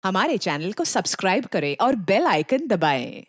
हमारे चैनल को सब्सक्राइब करें और बेल आइकन दबाएं।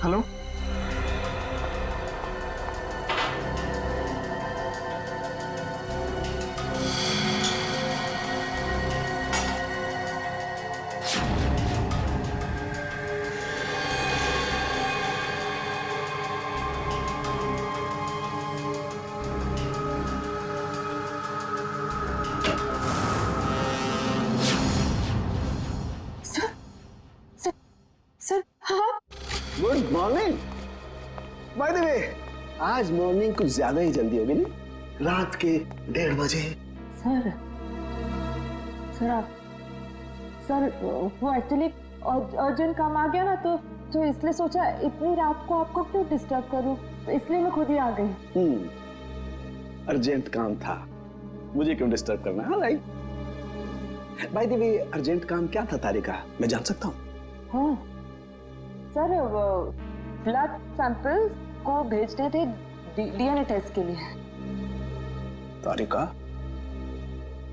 हेलो। सर हाँ। Good morning. बाय द वे, आज मॉर्निंग कुछ ज्यादा ही जल्दी होगी नहीं? रात के 1:30 बजे। सर सर आप सर वो एक्चुअली अर्जेंट काम आ गया ना, तो इसलिए सोचा इतनी रात को आपको क्यों डिस्टर्ब करूं, तो इसलिए मैं खुद ही आ गई। अर्जेंट काम था, मुझे क्यों डिस्टर्ब करना? हाँ right. Bye the way, urgent काम क्या था तारिका, मैं जान सकता हूँ? हाँ सर, ब्लड सैंपल को भेजने थे डीएनए टेस्ट के लिए। Tarika,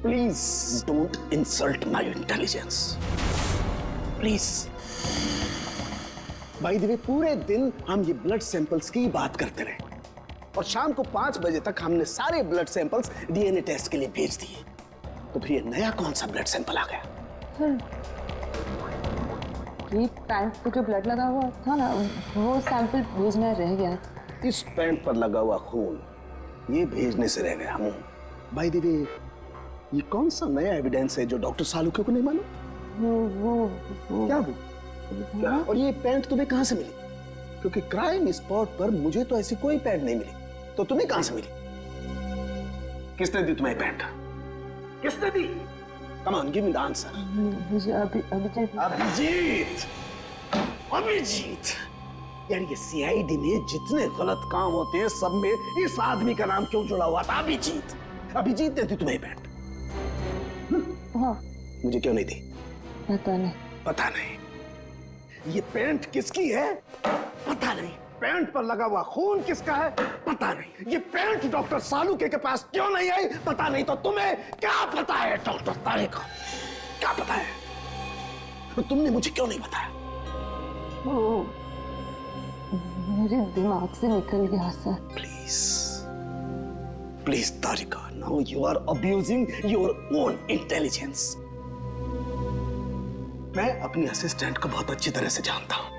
please don't insult my intelligence, please. By the way, पूरे दिन हम ये ब्लड सैंपल्स की बात करते रहे और शाम को 5 बजे तक हमने सारे ब्लड सैंपल्स डीएनए टेस्ट के लिए भेज दिए। तो फिर ये नया कौन सा ब्लड सैंपल आ गया? ये पैंट पे जो ब्लड लगा हुआ था ना, वो सैंपल भेजना रह गया। इस पैंट पर लगा हुआ खून ये भेजने से रह गया। बाय द वे, ये कौन सा नया एविडेंस है जो डॉक्टर सालुके को नहीं मालूम? वो क्या वो? क्या? और ये पैंट तुम्हें कहां से मिली? क्योंकि क्राइम स्पॉट पर मुझे तो ऐसी कोई पैंट नहीं मिली, तो तुम्हें कहां से मिली? किसने दी तुम्हें पैंट? किसने दी? Come on, give me the answer. मुझे अभिजीत अभिजीत। यार, ये सीआईडी में जितने गलत काम होते हैं सब में इस आदमी का नाम क्यों जुड़ा हुआ था? अभिजीत। अभिजीत ने दी तुम्हें पैंट? हाँ। मुझे क्यों नहीं दी? पता नहीं। पता नहीं। ये पैंट किसकी है? पता नहीं। पैंट पर लगा हुआ खून किसका है? पता नहीं। ये पैंट डॉक्टर सालुके के पास क्यों नहीं आई? पता नहीं। तो तुम्हें क्या पता है डॉक्टर तारिका? क्या पता है? तो तुमने मुझे क्यों नहीं बताया? वो मेरे दिमाग से निकल गया sir. Please please Tarika, now you are abusing your own intelligence. मैं अपनी असिस्टेंट को बहुत अच्छी तरह से जानता हूं।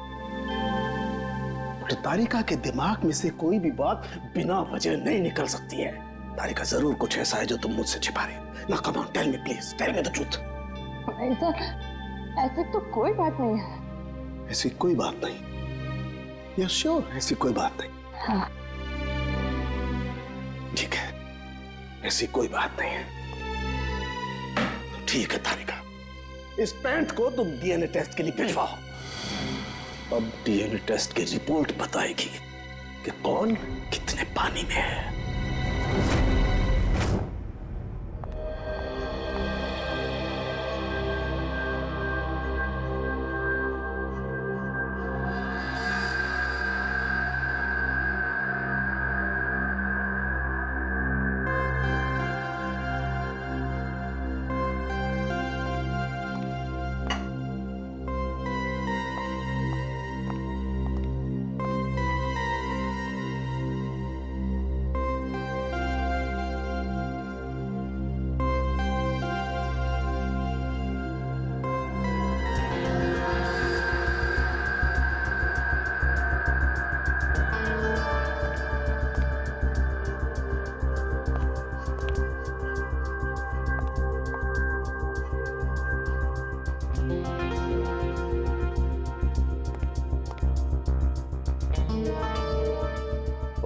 तो तारिका के दिमाग में से कोई भी बात बिना वजह नहीं निकल सकती है। तारिका, जरूर कुछ ऐसा है जो तुम मुझसे छिपा रहे हो। ना, come on, tell me please, tell me the truth. ऐसी तो कोई बात नहीं है। ऐसी कोई बात नहीं? यू श्योर ऐसी कोई बात नहीं? हाँ। ठीक है, ऐसी कोई बात नहीं है। ठीक है तारिका, इस पैंट को तुम डीएनए टेस्ट के लिए भिजवाओ। अब डीएनए टेस्ट की रिपोर्ट बताएगी कि कौन कितने पानी में है।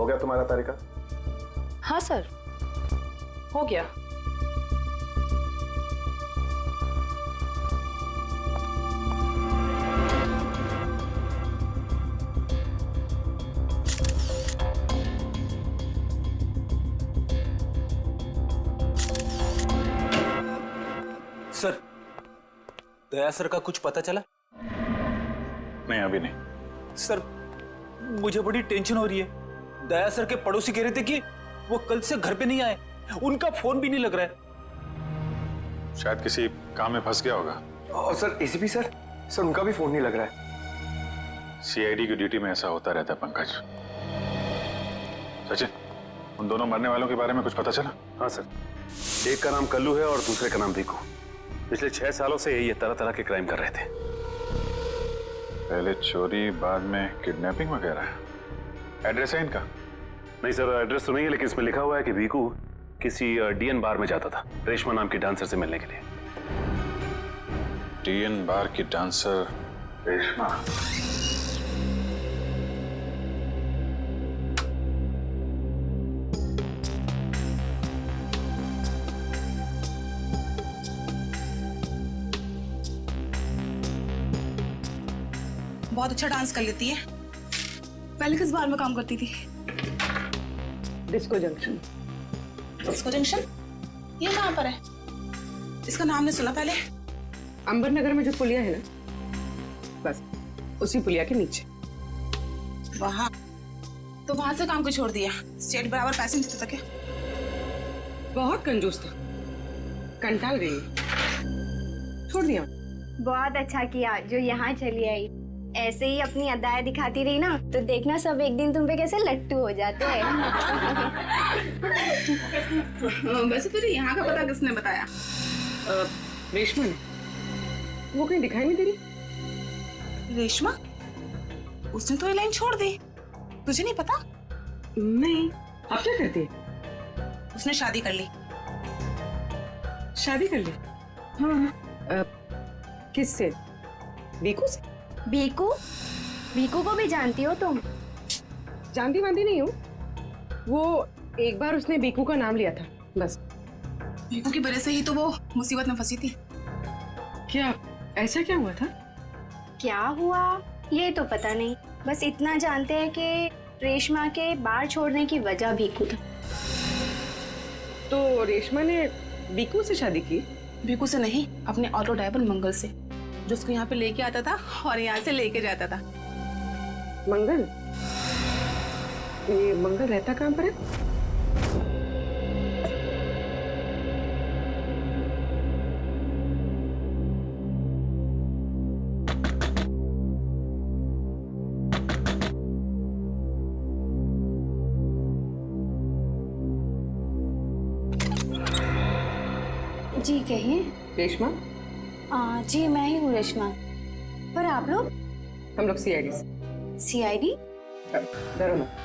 हो गया तुम्हारा तारिका? हाँ सर, हो गया। सर, दया सर का कुछ पता चला? नहीं, अभी नहीं। सर, मुझे बड़ी टेंशन हो रही है। दया सर के पड़ोसी कह रहे थे कि वो कल से घर पे नहीं आए, उनका फोन भी नहीं लग रहा है। शायद किसी काम में फंस गया होगा। और सर एसीपी सर उनका भी फोन नहीं लग रहा है। सीआईडी की ड्यूटी में ऐसा होता रहता है पंकज। सचिन, उन दोनों मरने वालों के बारे में कुछ पता चला? हाँ सर, एक का नाम कल्लू है और दूसरे का नाम भीकू। पिछले 6 सालों से ये तरह तरह के क्राइम कर रहे थे। पहले चोरी, बाद में किडनैपिंग वगैरह। एड्रेस है इनका? नहीं सर, एड्रेस तो नहीं है, लेकिन इसमें लिखा हुआ है कि भीकू किसी डीएन बार में जाता था रेशमा नाम की डांसर से मिलने के लिए। डीएन बार की डांसर रेशमा? बहुत अच्छा डांस कर लेती है। पहले किस बार में काम करती थी? Disco junction. Disco junction? ये कहाँ पर है? इसका नाम नहीं सुना पहले। अंबर नगर में जो पुलिया है ना, बस उसी पुलिया के नीचे। वहाँ तो वहां से काम को छोड़ दिया। स्टेट बराबर पैसे नहीं देता था क्या? बहुत कंजूस था, कंटाल गई, छोड़ दिया। बहुत अच्छा किया जो यहाँ चली आई। ऐसे ही अपनी अदाएं दिखाती रही ना तो देखना सब एक दिन तुम पे कैसे लट्टू हो जाते हैं। वैसे तुझे यहाँ का पता किसने बताया? रेशमा ने। वो कहीं दिखाई नहीं दे रही। रेशमा? उसने तो ये लाइन छोड़ दी, तुझे नहीं पता? नहीं। अब क्या करती है? उसने शादी कर ली। शादी कर ली? हाँ। किससे? भीकू से? भीकू? भीकू को भी जानती हो तुम? जानती वांती नहीं हूँ। वो एक बार उसने भीकू का नाम लिया था, बस। भीकू की वजह से ही तो वो मुसीबत में फंसी थी। क्या ऐसा क्या हुआ था? क्या हुआ ये तो पता नहीं, बस इतना जानते हैं कि रेशमा के बार छोड़ने की वजह भीकू था। तो रेशमा ने भीकू से शादी की? भीकू से नहीं, अपने ऑटो ड्राइवर मंगल से, जो उसको यहाँ पे लेके आता था और यहाँ से लेके जाता था। मंगल? ये मंगल रहता कहाँ पर है? जी कहिए। रेशमा? जी मैं ही हूँ रेशमा। पर आप लोग? हम लोग सीआईडी से। सीआईडी? डरो मत,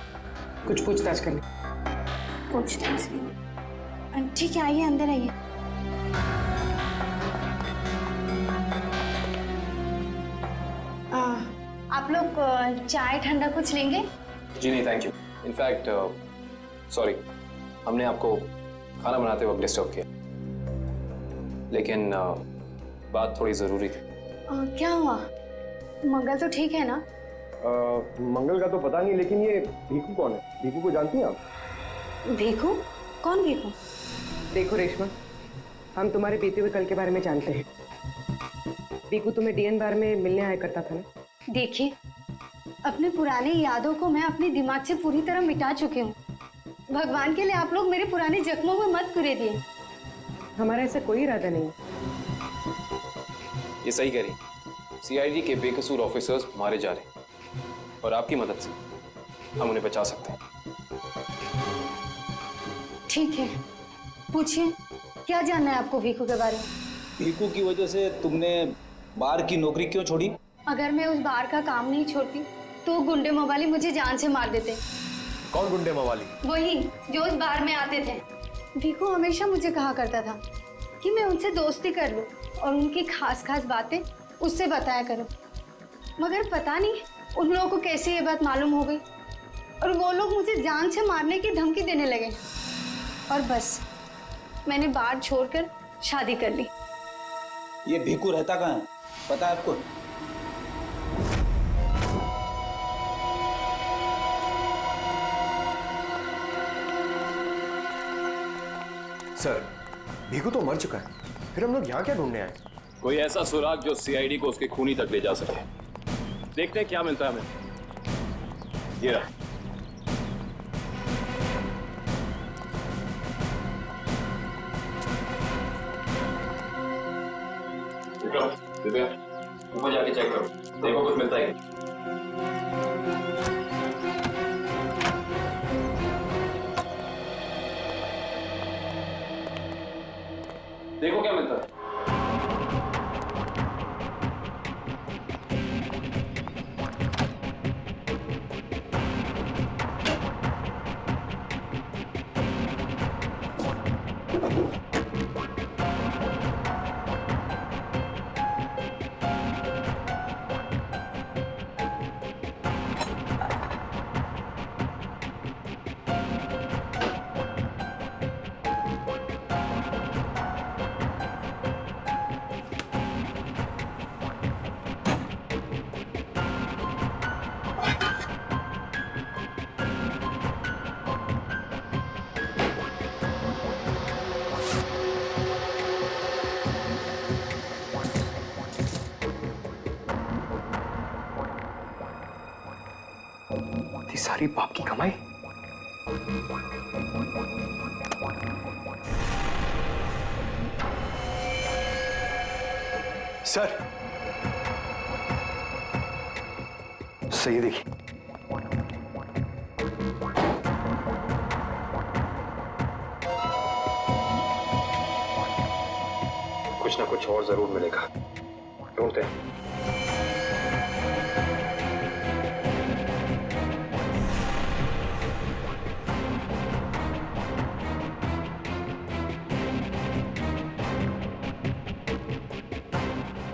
कुछ पूछताछ करनी। पूछताछ? ठीक है, आइए अंदर आइए। आप लोग चाय ठंडा कुछ लेंगे? जी नहीं थैंक यू। इनफैक्ट सॉरी, हमने आपको खाना बनाते वक्त डिस्टर्ब किया, लेकिन बात थोड़ी ज़रूरी थी। क्या हुआ? मंगल तो ठीक है ना? मंगल का तो पता नहीं, लेकिन ये भीकू कौन है? भीकू को जानती हैं आप? भीकू? कौन भीकू? देखो रेशमा, हम तुम्हारे बीते हुए कल के बारे में जानते हैं। भीकू तुम्हें डीएन बार में मिलने आया करता था ना? देखिए, अपने पुराने यादों को मैं अपने दिमाग से पूरी तरह मिटा चुकी हूँ। भगवान के लिए आप लोग मेरे पुराने जख्मों में मत कुरेदिए। हमारा ऐसा कोई इरादा नहीं। ये सही कह रही। सीआईडी के बेकसूर ऑफिसर्स मारे जा रहे हैं और आपकी मदद से हम उन्हें बचा सकते हैं। ठीक है, पूछिए, क्या जानना है आपको भीकू के बारे में? भीकू की वजह से तुमने बार की नौकरी क्यों छोड़ी? अगर मैं उस बार का काम नहीं छोड़ती तो गुंडे मवाली मुझे जान से मार देते। कौन गुंडे मवाली? वही जो उस बार में आते थे। भीकू हमेशा मुझे कहा करता था कि मैं उनसे दोस्ती कर लूं और उनकी खास खास बातें उससे बताया करूं, मगर पता नहीं उन लोगों को कैसे ये बात मालूम हो गई। और वो लोग मुझे जान से मारने की धमकी देने लगे और बस मैंने बात छोड़कर शादी कर ली। ये भीकू रहता कहाँ है, पता है आपको? सर, भीकू तो मर चुका है, फिर हम लोग यहाँ क्या ढूंढने आए? कोई ऐसा सुराग जो सीआईडी को उसके खूनी तक ले जा सके। देखते हैं क्या मिलता है हमें। ये रहा। दिव्या, ऊपर जाके चेक करो, देखो कुछ मिलता है क्या। देखो क्या मिलता है। सारी बाप की कमाई। सर, सही देखिए। कुछ ना कुछ और जरूर मिलेगा, ढूंढते हैं।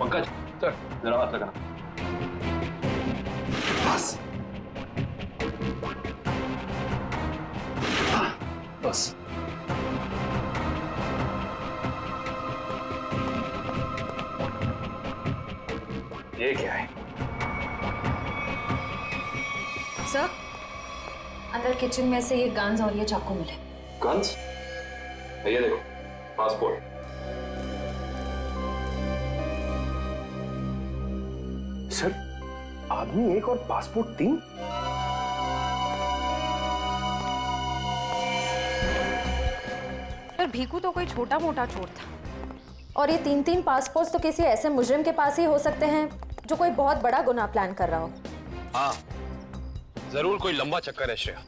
पंकज, सर जरा हाथ लगाना। बस बस। ये क्या है? सर, अंदर किचन में से ये गन्स और ये चाकू मिले। गन्स? ये देखो, पासपोर्ट। सर, आदमी एक और पासपोर्ट 3? पर भीकू तो कोई छोटा मोटा चोर था। और ये 3-3 पासपोर्ट तो किसी ऐसे मुजरिम के पास ही हो सकते हैं जो कोई बहुत बड़ा गुनाह प्लान कर रहा हो। हाँ, जरूर कोई लंबा चक्कर है श्रेया।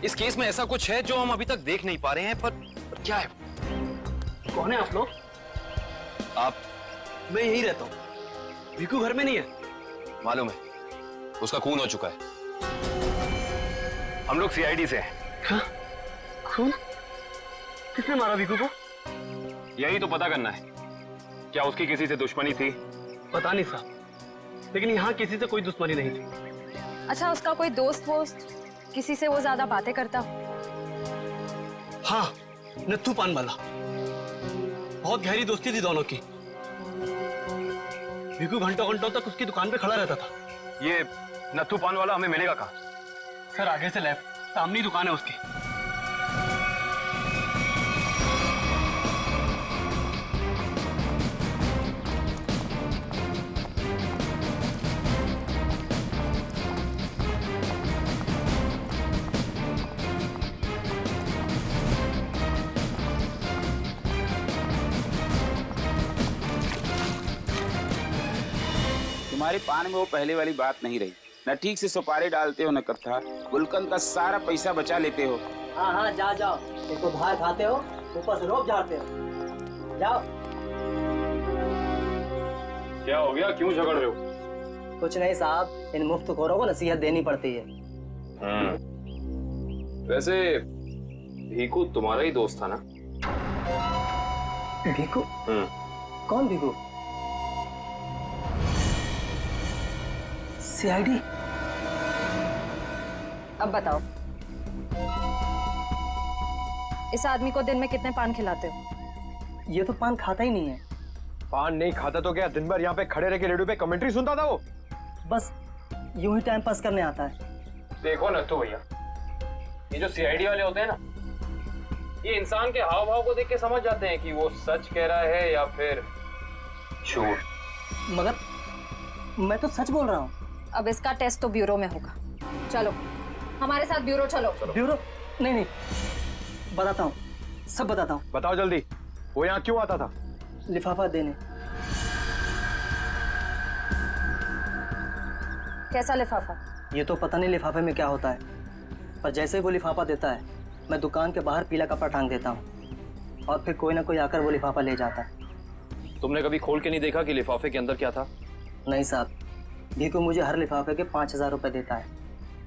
इस केस में ऐसा कुछ है जो हम अभी तक देख नहीं पा रहे हैं, पर क्या है? कौन है आप लोग? आप? मैं यहीं रहता हूँ। भीकू घर में नहीं है। मालूम है, उसका खून हो चुका है। हम लोग सीआईडी से हैं। हाँ? खून? किसने मारा भीकू को? यही तो पता करना है। क्या उसकी किसी से दुश्मनी थी? पता नहीं साहब, लेकिन यहाँ किसी से कोई दुश्मनी नहीं थी। अच्छा, उसका कोई दोस्त वोस्त, किसी से वो ज्यादा बातें करता? हाँ, नत्थू पान वाला। बहुत गहरी दोस्ती थी दोनों की। भीकू घंटों घंटों तक उसकी दुकान पे खड़ा रहता था। ये नत्थू पान वाला हमें मिलेगा कहाँ? सर, आगे से लेफ्ट, सामने ही दुकान है उसकी। तुम्हारे पान में वो पहले वाली बात नहीं रही। न ठीक से सुपारी डालते हो न कत्था। गुलकंद का सारा पैसा बचा लेते हो। हाँ हाँ, जाओ। एक तो बाहर खाते हो, ऊपर से रोब झाड़ते हो। जाओ। क्या हो गया, क्यों झगड़ रहे हो? कुछ नहीं साहब, इन मुफ्तखोरों को नसीहत देनी पड़ती है। वैसे भीकू तुम्हारा ही दोस्त था ना? भीकू? कौन भीकू? सीआईडी? अब बताओ, इस आदमी को दिन में कितने पान खिलाते हो? ये तो पान खाता ही नहीं है। पान नहीं खाता तो क्या दिन भर यहाँ पे खड़े रह के रेडियो पे कमेंट्री सुनता था वो? बस यूं ही टाइम पास करने आता है। देखो ना तो भैया, ये जो सीआईडी वाले होते हैं ना, ये इंसान के हाव भाव को देख के समझ जाते हैं कि वो सच कह रहा है या फिर झूठ। मगर मैं तो सच बोल रहा हूँ। अब इसका टेस्ट तो ब्यूरो में होगा। चलो हमारे साथ ब्यूरो चलो। ब्यूरो? नहीं, बताता हूँ, सब बताता हूँ। बताओ जल्दी, वो यहाँ क्यों आता था? लिफाफा देने। कैसा लिफाफा? ये तो पता नहीं लिफाफे में क्या होता है, पर जैसे ही वो लिफाफा देता है मैं दुकान के बाहर पीला कपड़ा टांग देता हूँ और फिर कोई ना कोई आकर वो लिफाफा ले जाता है। तुमने कभी खोल के नहीं देखा कि लिफाफे के अंदर क्या था? नहीं साहब, भीकू मुझे हर लिफाफे के 5000 रुपए देता है।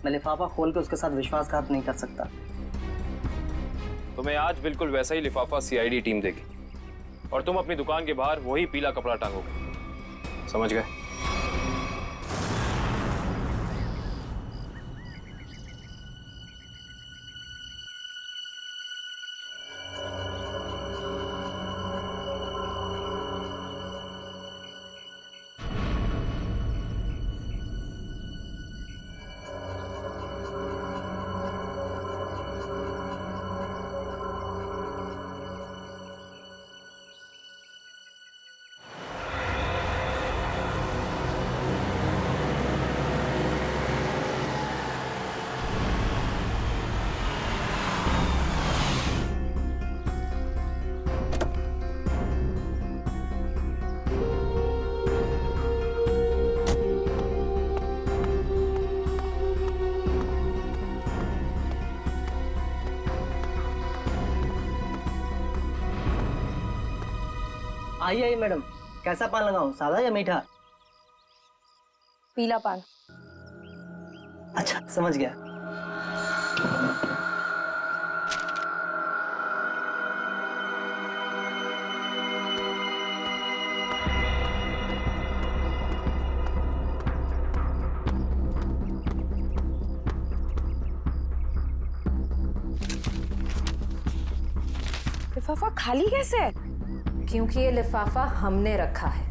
मैं लिफाफा खोल के उसके साथ विश्वासघात नहीं कर सकता। तुम्हें आज बिल्कुल वैसा ही लिफाफा सीआईडी टीम देगी और तुम अपनी दुकान के बाहर वही पीला कपड़ा टांगोगे। समझ गए? आइए मैडम, कैसा पान लगाऊं, सादा या मीठा? पीला पान। अच्छा समझ गया। लिफाफा खाली कैसे है? क्योंकि ये लिफाफा हमने रखा है।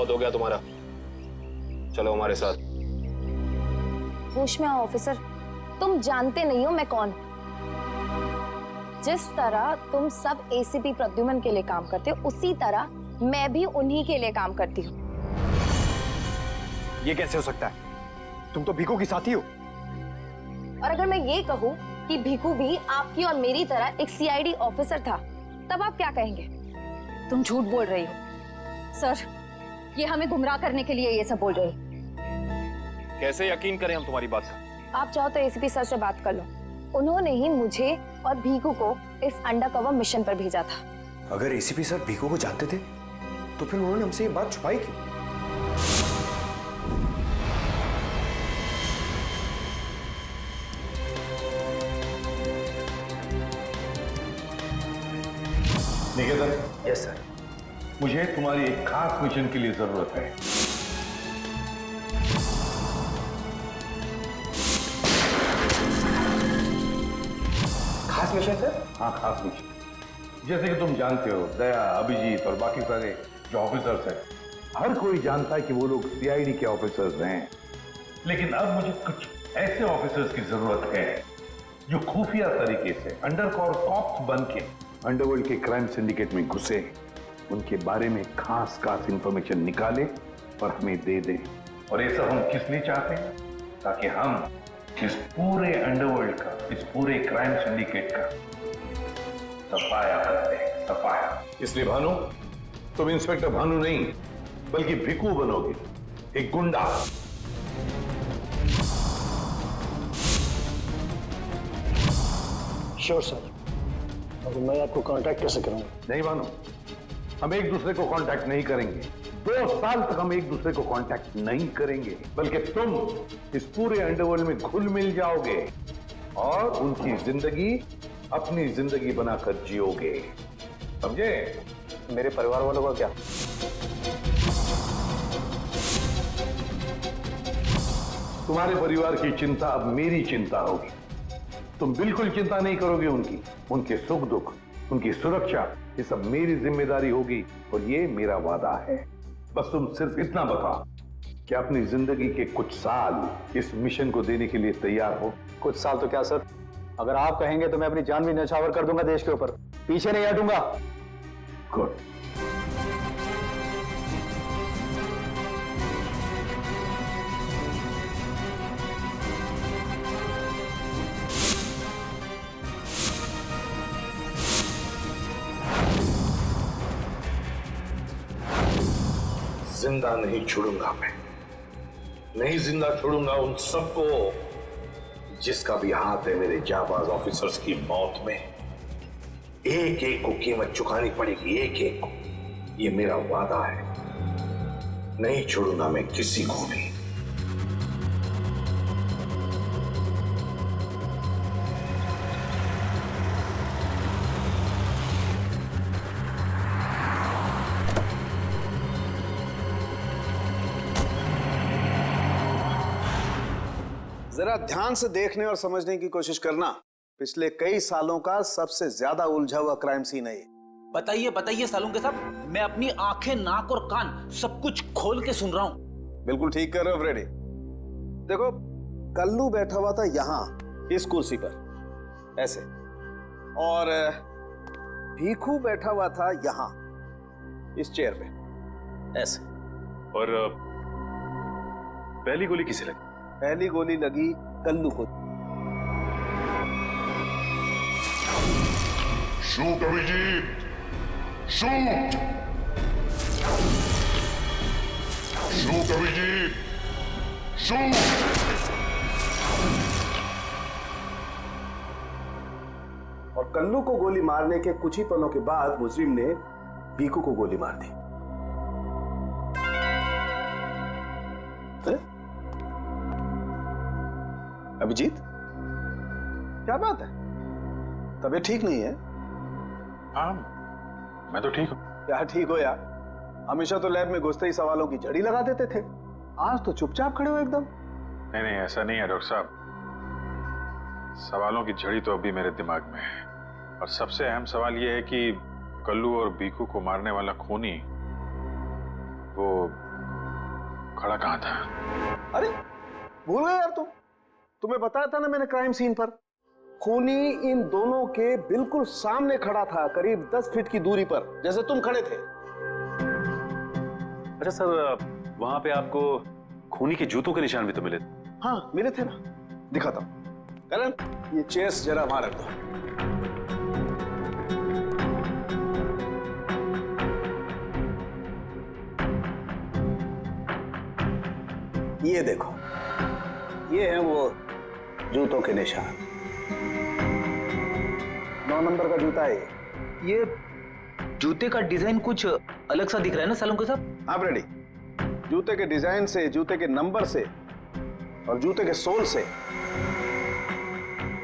बहुत हो गया तुम्हारा, चलो हमारे साथ। होश में आओ ऑफिसर, तुम जानते नहीं हो मैं कौन। जिस तरह तुम सब एसीपी प्रद्युमन के लिए काम करते हो, उसी तरह मैं भी उन्हीं के लिए काम करती हूँ। ये कैसे हो सकता है? तुम तो भीखू की साथी हो। और अगर मैं ये कहूँ कि भीखू भी आपकी और मेरी तरह एक सीआईडी ऑफिसर था, तब आप क्या कहेंगे? तुम झूठ बोल रही हो सर, ये हमें गुमराह करने के लिए ये सब बोल रही। कैसे यकीन करें हम तुम्हारी बात का? आप चाहो तो एसीपी सर से बात कर लो, उन्होंने ही मुझे और भीखू को इस अंडरकवर मिशन पर भेजा था। अगर एसीपी सर भीखू को जानते थे तो फिर उन्होंने हमसे ये बात छुपाई क्यों? निकेतन। Yes sir. मुझे तुम्हारी एक खास मिशन के लिए जरूरत है। खास मिशन सर? हाँ, खास मिशन। जैसे कि तुम जानते हो, दया, अभिजीत और बाकी सारे जो ऑफिसर्स हैं, हर कोई जानता है कि वो लोग सीआईडी के ऑफिसर्स हैं। लेकिन अब मुझे कुछ ऐसे ऑफिसर्स की जरूरत है जो खुफिया तरीके से अंडरकवर कॉप्स बन के अंडरवर्ल्ड के क्राइम सिंडिकेट में घुसे, उनके बारे में खास इंफॉर्मेशन निकाले और हमें दे दे। और ये सब हम किस लिए चाहते हैं? ताकि हम इस पूरे अंडरवर्ल्ड का, इस पूरे क्राइम सिंडिकेट का सफाया करते हैं, सफाया। इसलिए भानु, तुम इंस्पेक्टर भानु नहीं बल्कि भिकू बनोगे, एक गुंडा। Sure sir. अब मैं आपको कांटेक्ट कैसे करूंगा? नहीं भानु, हम एक दूसरे को कांटेक्ट नहीं करेंगे। 2 साल तक हम एक दूसरे को कांटेक्ट नहीं करेंगे, बल्कि तुम इस पूरे अंडरवर्ल्ड में घुल मिल जाओगे और उनकी जिंदगी अपनी जिंदगी बनाकर जियोगे, समझे? मेरे परिवार वालों का क्या? तुम्हारे परिवार की चिंता अब मेरी चिंता होगी। तुम बिल्कुल चिंता नहीं करोगे उनके सुख दुख, उनकी सुरक्षा, ये सब मेरी जिम्मेदारी होगी और ये मेरा वादा है। बस तुम सिर्फ इतना बताओ कि अपनी जिंदगी के कुछ साल इस मिशन को देने के लिए तैयार हो। कुछ साल तो क्या सर, अगर आप कहेंगे तो मैं अपनी जान भी न्यौछावर कर दूंगा देश के ऊपर, पीछे नहीं हटूंगा। गुड। जिंदा नहीं छोड़ूंगा मैं, नहीं जिंदा छोड़ूंगा उन सबको जिसका भी हाथ है मेरे जाबाज ऑफिसर्स की मौत में। एक एक को कीमत चुकानी पड़ेगी, एक एक को। ये मेरा वादा है, नहीं छोड़ूंगा मैं किसी को भी। जरा ध्यान से देखने और समझने की कोशिश करना। पिछले कई सालों का सबसे ज्यादा उलझा हुआ क्राइम सीन है ये। बताइए बताइए सालों के साहब, मैं अपनी आंखें, नाक और कान सब कुछ खोल के सुन रहा हूं। बिल्कुल ठीक कर रहे हो फ्रेडी। देखो, कल्लू बैठा हुआ था यहां इस कुर्सी पर ऐसे, और भीखू बैठा हुआ था यहां इस चेयर पे ऐसे। और पहली गोली किसे लगी? पहली गोली लगी कल्लू को। Shoot Abhijeet, shoot, shoot Abhijeet, shoot. और कल्लू को गोली मारने के कुछ ही पलों के बाद मुजरिम ने भीखू को गोली मार दी। अभिजीत, क्या बात है? तबीयत ठीक नहीं है? हाँ, मैं तो ठीक हूं। क्या ठीक हो यार? हमेशा तो लैब में घुसते ही सवालों की झड़ी लगा देते थे, आज तो चुपचाप खड़े हो एकदम। नहीं नहीं, ऐसा नहीं है डॉक्टर साहब। सवालों की झड़ी तो अभी मेरे दिमाग में है, और सबसे अहम सवाल यह है कि कल्लू और भीखू को मारने वाला खूनी वो खड़ा कहाँ था? अरे भूल गए यार तुम? तुम्हें बताया था ना मैंने क्राइम सीन पर। खूनी इन दोनों के बिल्कुल सामने खड़ा था, करीब 10 फीट की दूरी पर, जैसे तुम खड़े थे। अच्छा सर, वहां पे आपको खूनी के जूतों के निशान भी तो मिले? हाँ मिले थे ना, दिखाता हूं। करण, ये चेस जरा वहां रख दो। ये देखो, ये है वो जूतों के निशान। 9 नंबर का जूता है ये जूते का डिजाइन कुछ अलग सा दिख रहा है ना सालुंके साहब? आप रेडी? जूते के डिजाइन से, जूते के नंबर से और जूते के सोल से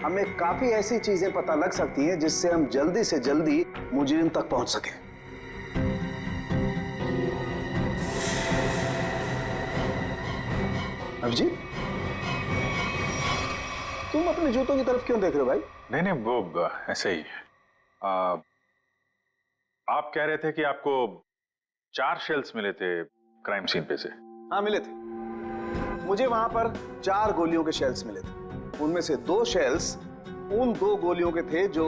हमें काफी ऐसी चीजें पता लग सकती हैं जिससे हम जल्दी से जल्दी मुजरिम तक पहुंच सकें। अभिजीत, तुम अपने जूतों की तरफ क्यों देख रहे हो भाई? नहीं वो ऐसे ही। आप कह रहे थे कि आपको 4 शेल्स मिले थे क्राइम सीन पे से? हाँ मिले थे, मुझे वहां पर 4 गोलियों के शेल्स मिले थे। उनमें से 2 शेल्स उन 2 गोलियों के थे जो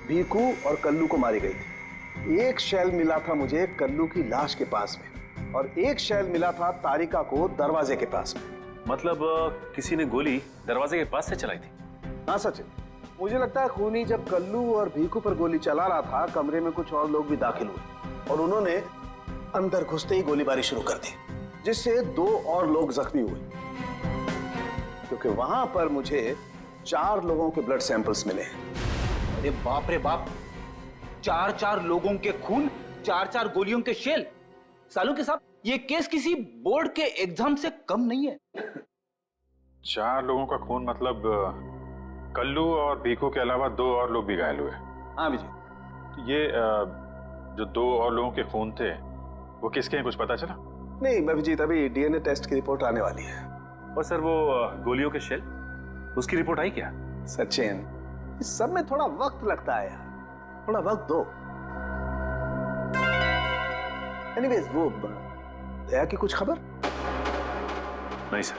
भीखू और कल्लू को मारी गई थी। एक शेल मिला था मुझे कल्लू की लाश के पास में और एक शेल मिला था तारिका को दरवाजे के पास में। मतलब किसी ने गोली दरवाजे के पास से चलाई थी? हाँ सचिन, मुझे लगता है खूनी जब कल्लू और भीखू पर गोली चला रहा था, कमरे में कुछ और लोग भी दाखिल हुए और उन्होंने अंदर घुसते ही गोलीबारी शुरू कर दी, जिससे 2 और लोग जख्मी हुए। क्योंकि वहां पर मुझे 4 लोगों के ब्लड सैंपल्स मिले। अरे बाप रे बाप, 4 लोगों के खून, 4 गोलियों के शेल। सालुंके साहब, ये केस किसी बोर्ड के एग्जाम से कम नहीं है। 4 लोगों का खून मतलब कल्लू और भीखू के अलावा 2 और लोग भी घायल हुए? हाँ विजय। ये जो 2 और लोगों के खून थे वो किसके हैं, कुछ पता चला? नहीं अभिजीत, अभी डीएनए टेस्ट की रिपोर्ट आने वाली है। और सर वो गोलियों के शेल, उसकी रिपोर्ट आई क्या? सचिन, इस सब में थोड़ा वक्त लगता है यार, थोड़ा वक्त दो। एनीवेज, वो दया की कुछ खबर? नहीं सर,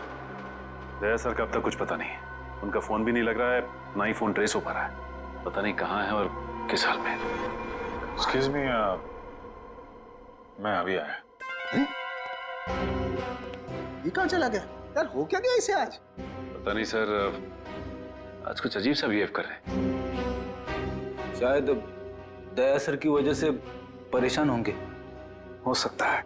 दया सर का अब तक कुछ पता नहीं। उनका फोन भी नहीं लग रहा है, ना ही फोन ट्रेस हो पा रहा है। पता नहीं कहाँ है और किस हाल में। एक्सक्यूज मी, मैं अभी आया। ये कहाँ चला गया यार? हो क्या गया इसे आज? पता नहीं सर, आज कुछ अजीब सा बिहेव कर रहे हैं। शायद दया सर की वजह से परेशान होंगे। हो सकता है।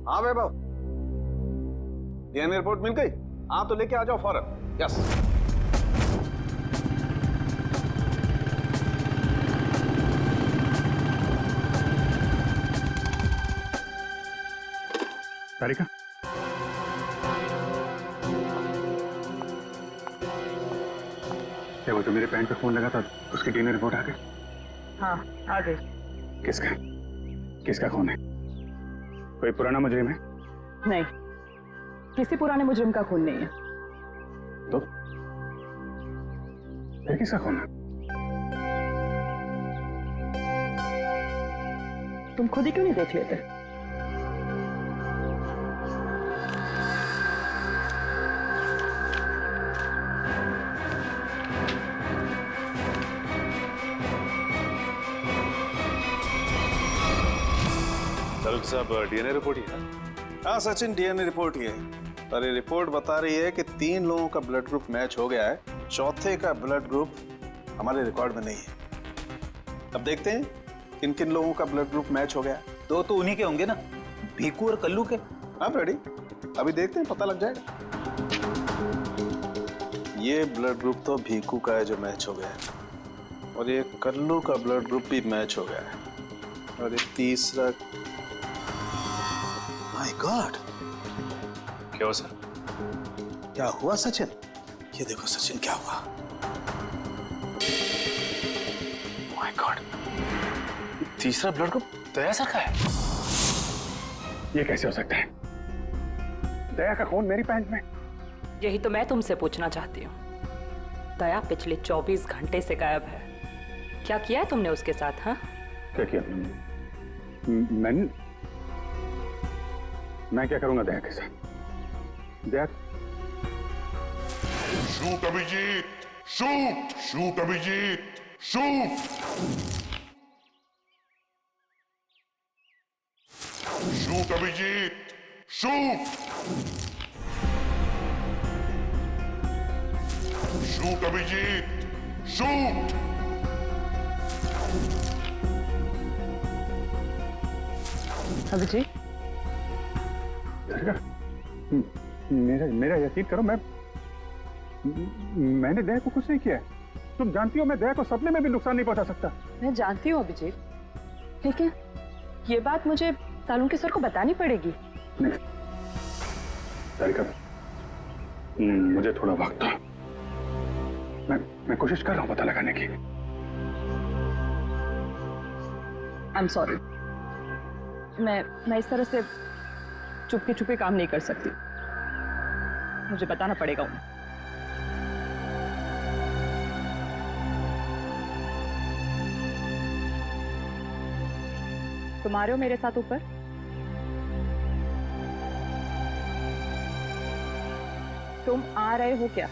हाँ वैभव, डीएनए रिपोर्ट मिल गई? हाँ तो लेके आ जाओ फौरन। यस। तारिका, क्या वो तो मेरे पैंट पे फोन लगा था, उसकी डीएनए रिपोर्ट आ गई? हाँ आ गई। किसका खून है? कोई पुराना मुजरिम है? नहीं, किसी पुराने मुजरिम का खून नहीं है। तो फिर किसका खून है? तुम खुद ही क्यों नहीं देख लेते? सालुंके साहब, डीएनए रिपोर्ट ही है? हाँ सचिन, डीएनए रिपोर्ट ही है, पर ये रिपोर्ट बता रही है कि 3 लोगों का ब्लड ग्रुप मैच हो गया है, चौथे का ब्लड ग्रुप हमारे रिकॉर्ड में नहीं है। अब देखते हैं किन किन लोगों का ब्लड ग्रुप मैच हो गया। 2 तो उन्हीं के होंगे ना, भीखू और कल्लू के। हाँ रेडी, अभी देखते हैं, पता लग जाएगा। ये ब्लड ग्रुप तो भीखू का है जो मैच हो गया है, और ये कल्लू का ब्लड ग्रुप भी मैच हो गया है, और ये तीसरा। माय गॉड, क्या हुआ सर? क्या हुआ सचिन? ये देखो सचिन, क्या हुआ? माय गॉड, तीसरा ब्लड ग्रुप दया सर का है। ये कैसे हो सकता है? दया का खून मेरी पैंट में? यही तो मैं तुमसे पूछना चाहती हूँ। दया पिछले 24 घंटे से गायब है। क्या किया है तुमने उसके साथ? हाँ, क्या किया? मैं क्या करूंगा दया के साथ? Daya shoot Abhijeet, shoot shoot Abhijeet, shoot shoot Abhijeet, shoot shoot Abhijeet, shoot Abhijeet, मेरा यकीन करो, मैंने दया को कुछ नहीं किया है। तुम जानती हो मैं दया को सपने में भी नुकसान नहीं पहुंचा सकता। मैं जानती हूँ अभिजीत, लेकिन ये बात मुझे सालुंके सर को बतानी पड़ेगी। सारिका, मुझे थोड़ा वक्त दो। मैं कोशिश कर रहा हूं पता लगाने की। आई एम सॉरी, मैं इस तरह से चुपके चुपके काम नहीं कर सकती, मुझे बताना पड़ेगा उन्हें। तुम आ रहे हो मेरे साथ ऊपर? तुम आ रहे हो क्या?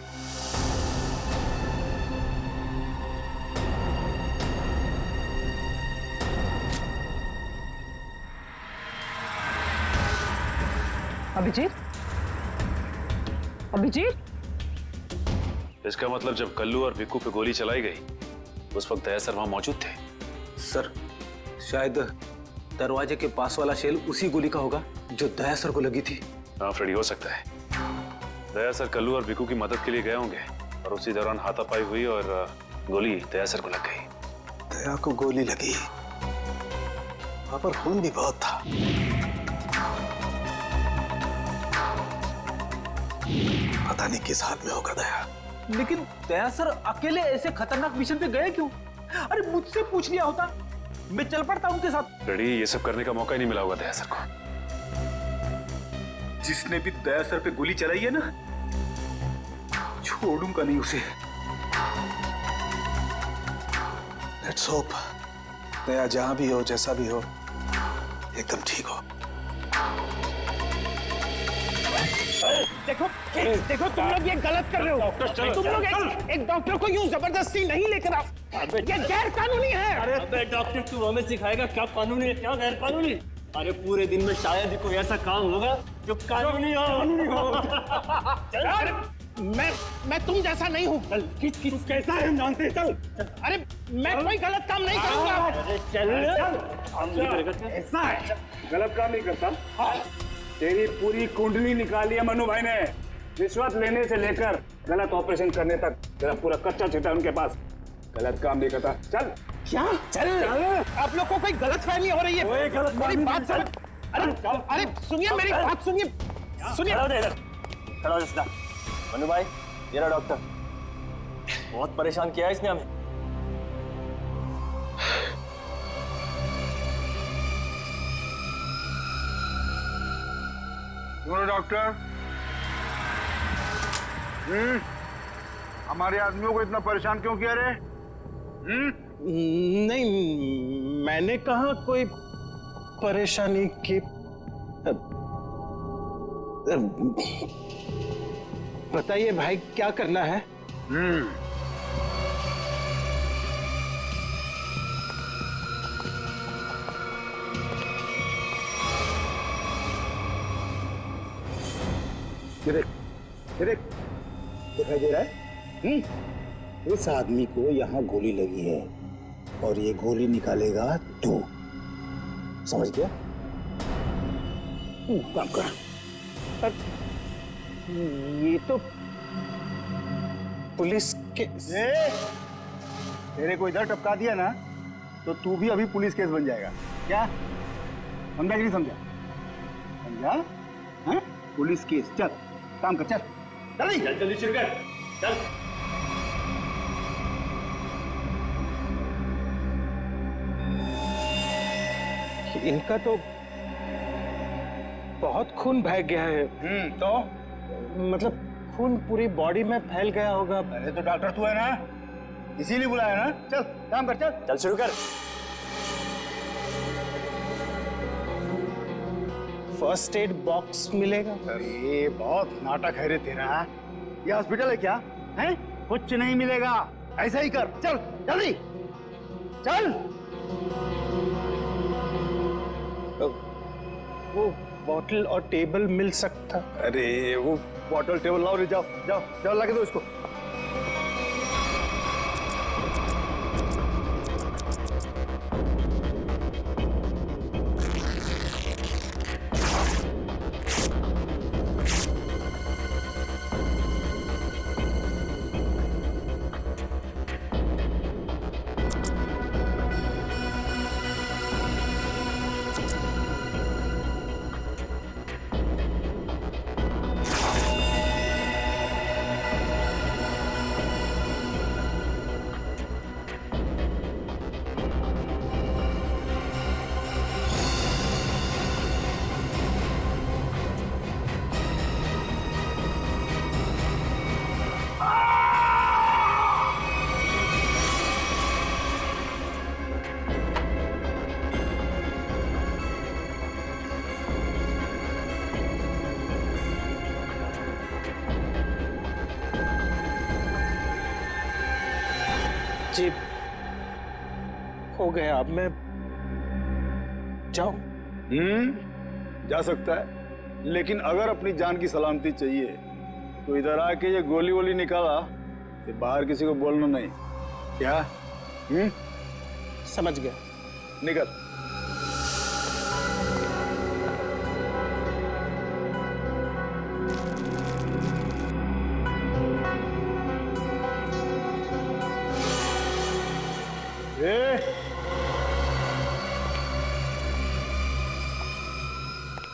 अभिजीत, अभिजीत, इसका मतलब जब कल्लू और विक्कू पे गोली चलाई गई उस वक्त दया सर वहां मौजूद थे? सर, शायद दरवाजे के पास वाला शेल उसी गोली का होगा जो दया सर को लगी थी। हाँ फ्रेडी, हो सकता है दया सर कल्लू और विक्कू की मदद के लिए गए होंगे और उसी दौरान हाथापाई हुई और गोली दया सर को लग गई। दया को गोली लगी, वहां पर खून भी बहुत था। पता नहीं किस हाल में होगा दया। लेकिन दया सर अकेले ऐसे खतरनाक मिशन पे गए क्यों? अरे मुझसे पूछ लिया होता, मैं चल पड़ता उनके साथ। फ्रेडी, ये सब करने का मौका ही नहीं मिला होगा दया सर को। जिसने भी दया सर पे गोली चलाई है ना, छोड़ूंगा नहीं उसे। लेट्स होप दया जहां भी हो, जैसा भी हो, एकदम ठीक हो। देखो देखो, तुम लोग ये गलत कर रहे हो। तुम लोग एक डॉक्टर को यूं जबरदस्ती नहीं लेकर आओ, ये गैर कानूनी है। अरे डॉक्टर, तू हमें सिखाएगा क्या कानूनी है क्या गैर कानूनी? अरे पूरे दिन में शायद ही कोई ऐसा काम होगा जो कानूनी हो। मैं तुम जैसा नहीं हूँ। किस कैसा है हम जानते हैं। चल, अरे मैं कोई गलत काम नहीं करूंगा। अरे चल, ऐसा है गलत काम नहीं करता। तेरी पूरी कुंडली निकाली है मनु भाई ने, रिश्वत लेने से लेकर गलत ऑपरेशन करने तक तेरा पूरा कच्चा चिट्ठा उनके पास। गलत काम नहीं करता। चल। क्या? चल। आप लोग को कोई गलतफहमी हो रही है। मेरी बात समझ। अरे सुनिए, मेरी बात सुनिए। खड़ा हो सीधा। मनु भाई, ये रहा डॉक्टर। बहुत परेशान किया है इसने हमें। डॉक्टर, हमारे आदमियों को इतना परेशान क्यों किया रे? नहीं, मैंने कहा कोई परेशानी की। बताइए भाई, क्या करना है? दिखाई दे रहा है? इस आदमी को यहाँ गोली लगी है और ये गोली निकालेगा तू, समझ गया? काम कर। ये तो पुलिस के तेरे को इधर टपका दिया ना तो तू भी अभी पुलिस केस बन जाएगा। क्या समझा कि नहीं समझा? समझा? हाँ? Police case. चल काम कर, चल जल्दी जल्दी शुरू कर। चल। इनका तो बहुत खून बह गया है। तो मतलब खून पूरी बॉडी में फैल गया होगा। अरे तो डॉक्टर तू है ना, इसीलिए बुलाया ना। चल काम कर, चल चल शुरू कर। फर्स्ट एड बॉक्स मिलेगा? अरे बहुत नाटक है रे तेरा। ये हॉस्पिटल है क्या? हैं? कुछ नहीं मिलेगा, ऐसा ही कर, चल जल्दी चल। वो बॉटल और टेबल मिल सकता? अरे वो बॉटल टेबल लाओ रे, जाओ जाओ जाओ, लगा दो इसको। जी हो गया, अब मैं जाऊं? जा सकता है, लेकिन अगर अपनी जान की सलामती चाहिए तो इधर आके ये गोली वोली निकाला, ये बाहर किसी को बोलना नहीं, क्या? समझ गया, निकल।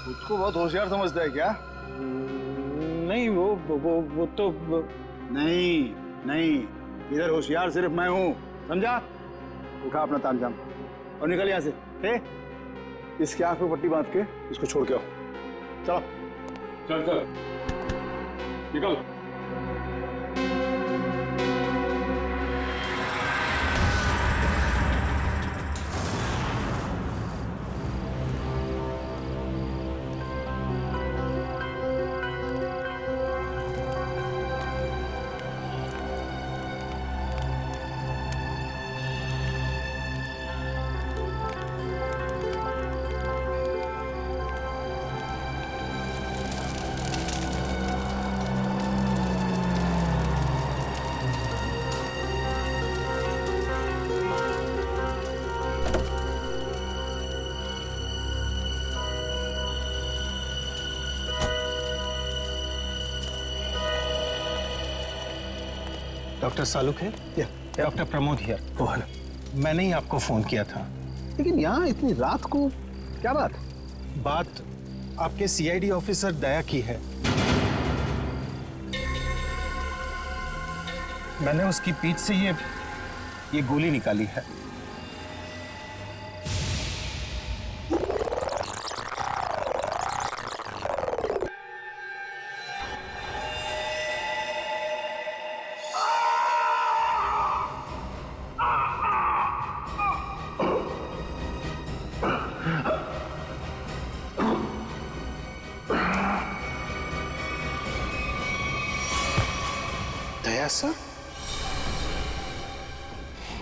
खुद को बहुत होशियार समझता है क्या? नहीं वो तो नहीं नहीं, इधर होशियार सिर्फ मैं हूं, समझा? उठा अपना तामझाम और निकल यहां से। इसके आंख पे पट्टी बांध के इसको छोड़ के आओ। चलो चल चल निकल। डॉक्टर सालुक है? Doctor Pramod here. मैंने ही आपको फोन किया था। लेकिन यहाँ इतनी रात को क्या बात? बात आपके सीआईडी ऑफिसर दया की है। मैंने उसकी पीठ से ये गोली निकाली है। दया सर?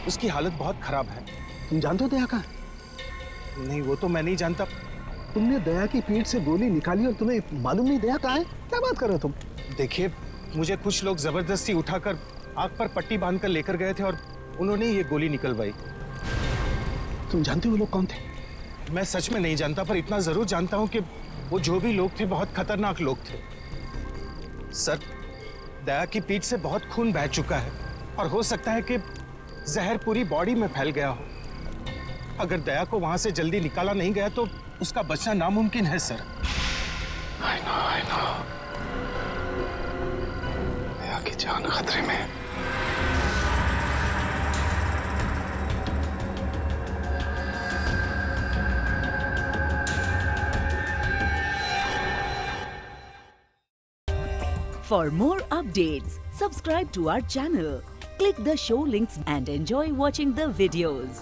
उसकी हालत बहुत खराब है। तुम जानते हो दया का? नहीं, वो तो मैं नहीं जानता। तुमने दया की पीठ से गोली निकाली और तुम्हें मालूम नहीं दया कहाँ है? क्या बात कर रहे हो तुम? देखिए, मुझे कुछ लोग जबरदस्ती उठाकर आंख पर पट्टी बांधकर लेकर गए थे और उन्होंने ये गोली निकलवाई। तुम जानते हो वो लोग कौन थे? मैं सच में नहीं जानता, पर इतना जरूर जानता हूं कि वो जो भी लोग थे बहुत खतरनाक लोग थे। सर, दया की पीठ से बहुत खून बह चुका है और हो सकता है कि जहर पूरी बॉडी में फैल गया हो। अगर दया को वहां से जल्दी निकाला नहीं गया तो उसका बचना नामुमकिन है सर। I know। दया की जान खतरे में। For more updates, subscribe to our channel, click the show links and enjoy watching the videos.